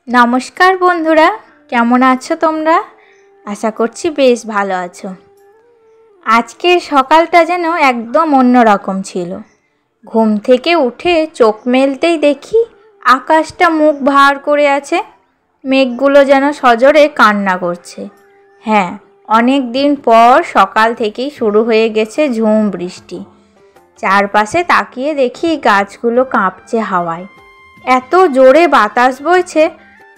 নমস্কার বন্ধুরা, কেমন আছো তোমরা? আশা করছি বেশ ভালো আছো। আজকের সকালটা যেন একদম অন্যরকম ছিল। ঘুম থেকে উঠে চোখ মেলতেই দেখি আকাশটা মুখ ভার করে আছে। মেঘগুলো যেন সজোরে কান্না করছে। হ্যাঁ, অনেক দিন পর সকাল থেকেই শুরু হয়ে গেছে ঝুম বৃষ্টি। চারপাশে তাকিয়ে দেখি গাছগুলো কাঁপছে হাওয়ায়। এত জোরে বাতাস বইছে,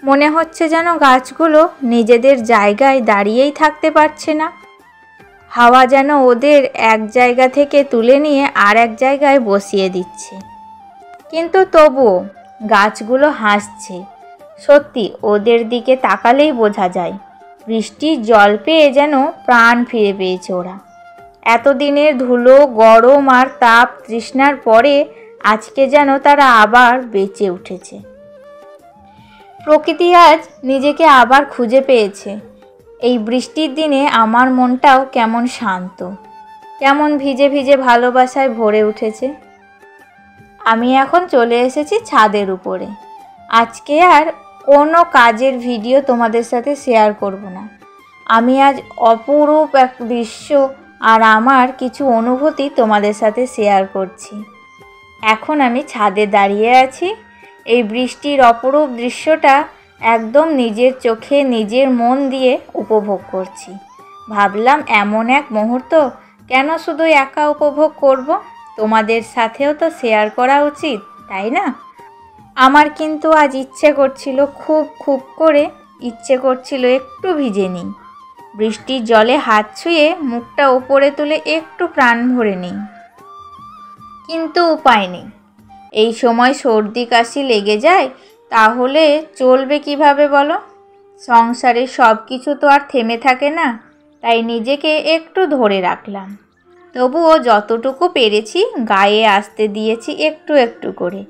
মনে হচ্ছে যেন গাছগুলো নিজেদের জায়গায় দাঁড়িয়েই থাকতে পারছে না। হাওয়া যেন ওদের এক জায়গা থেকে তুলে নিয়ে আর এক জায়গায় বসিয়ে দিচ্ছে। কিন্তু তবুও গাছগুলো হাসছে। সত্যি, ওদের দিকে তাকালেই বোঝা যায় বৃষ্টির জল পেয়ে যেন প্রাণ ফিরে পেয়েছে ওরা। এতদিনের ধুলো, গরম আর তাপ তৃষ্ণার পরে আজকে যেন তারা আবার বেঁচে উঠেছে। প্রকৃতি আজ নিজেকে আবার খুঁজে পেয়েছে। এই বৃষ্টির দিনে আমার মনটাও কেমন শান্ত, কেমন ভিজে ভিজে ভালোবাসায় ভরে উঠেছে। আমি এখন চলে এসেছি ছাদের উপরে। আজকে আর কোনো কাজের ভিডিও তোমাদের সাথে শেয়ার করব না। আমি আজ অপরূপ এক দৃশ্য আর আমার কিছু অনুভূতি তোমাদের সাথে শেয়ার করছি। এখন আমি ছাদে দাঁড়িয়ে আছি। এই বৃষ্টির অপরূপ দৃশ্যটা একদম নিজের চোখে নিজের মন দিয়ে উপভোগ করছি। ভাবলাম এমন এক মুহূর্ত কেন শুধু একা উপভোগ করব, তোমাদের সাথেও তো শেয়ার করা উচিত, তাই না? আমার কিন্তু আজ ইচ্ছে করছিল, খুব করে ইচ্ছে করছিল একটু ভিজে নিই। বৃষ্টির জলে হাত ছুঁয়ে মুখটা ওপরে তুলে একটু প্রাণ ভরে নিই, কিন্তু উপায় নেই। এই সময় সর্দি কাশি লেগে যায়, তাহলে চলবে কিভাবে বলো? সংসারে সব কিছু তো আর থেমে থাকে না, তাই নিজেকে একটু ধরে রাখলাম। তবুও যতটুকু পেরেছি গায়ে আসতে দিয়েছি একটু একটু করে।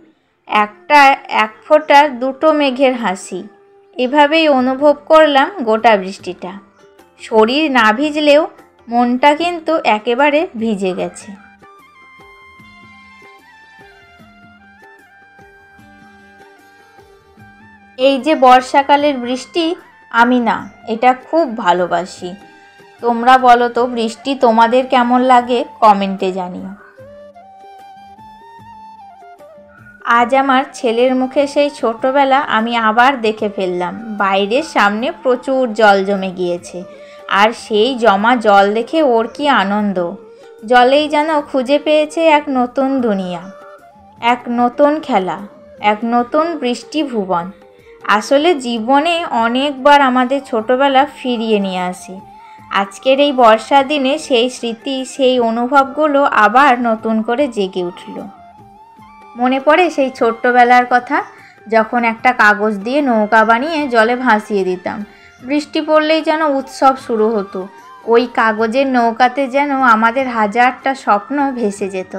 এক ফোঁটা দুটো মেঘের হাসি, এভাবেই অনুভব করলাম গোটা বৃষ্টিটা। শরীর না ভিজলেও মনটা কিন্তু একেবারে ভিজে গেছে। এই যে বর্ষাকালের বৃষ্টি, আমি না এটা খুব ভালোবাসি। তোমরা বলো তো, বৃষ্টি তোমাদের কেমন লাগে কমেন্টে জানিও। আজ আমার ছেলের মুখে সেই ছোটবেলা আমি আবার দেখে ফেললাম। বাইরের সামনে প্রচুর জল জমে গিয়েছে, আর সেই জমা জল দেখে ওর কি আনন্দ। জলেই যেন খুঁজে পেয়েছে এক নতুন দুনিয়া, এক নতুন খেলা, এক নতুন বৃষ্টি ভুবন। আসলে জীবনে অনেকবার আমাদের ছোটবেলা ফিরিয়ে নিয়ে আসে। আজকের এই বর্ষার দিনে সেই স্মৃতি, সেই অনুভবগুলো আবার নতুন করে জেগে উঠল। মনে পড়ে সেই ছোট্টবেলার কথা, যখন একটা কাগজ দিয়ে নৌকা বানিয়ে জলে ভাসিয়ে দিতাম। বৃষ্টি পড়লেই যেন উৎসব শুরু হতো। ওই কাগজের নৌকাতে যেন আমাদের হাজারটা স্বপ্ন ভেসে যেত।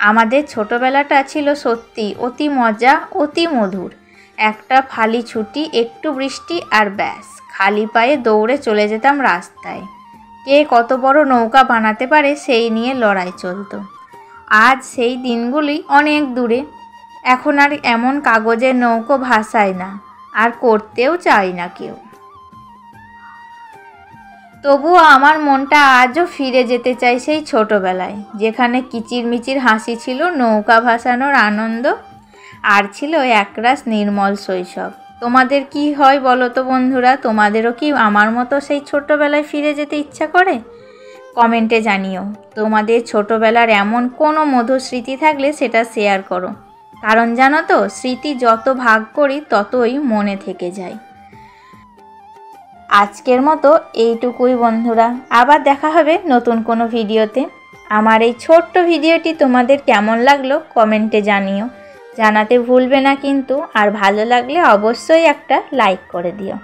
আমাদের ছোটবেলাটা ছিল সত্যি অতি মজা, অতি মধুর। একটা ফালি ছুটি, একটু বৃষ্টি, আর ব্যাস খালি পায়ে দৌড়ে চলে যেতাম রাস্তায়। কে কত বড় নৌকা বানাতে পারে সেই নিয়ে লড়াই চলতো। আজ সেই দিনগুলি অনেক দূরে। এখন আর এমন কাগজের নৌকো ভাসায় না, আর করতেও চায় না কেউ। তবুও আমার মনটা আজও ফিরে যেতে চায় সেই ছোটবেলায়, যেখানে কিচিরমিচির হাসি ছিল, নৌকা ভাসানোর আনন্দ, আর ছিল একরাশ নির্মল শৈশব। তোমাদের কি হয় বলো তো বন্ধুরা? তোমাদেরও কি আমার মতো সেই ছোটবেলায় ফিরে যেতে ইচ্ছা করে? কমেন্টে জানিও। তোমাদের ছোটবেলার এমন কোনো মধুর স্মৃতি থাকলে সেটা শেয়ার করো, কারণ জানো তো, স্মৃতি যত ভাগ করি ততই মনে থেকে যায়। আজকের মতো এইটুকুই বন্ধুরা, আবার দেখা হবে নতুন কোনো ভিডিওতে। আমার এই ছোট্ট ভিডিওটি তোমাদের কেমন লাগলো কমেন্টে জানিও, জানাতে ভুলবে না কিন্তু। আর ভালো লাগলে অবশ্যই একটা লাইক করে দিও।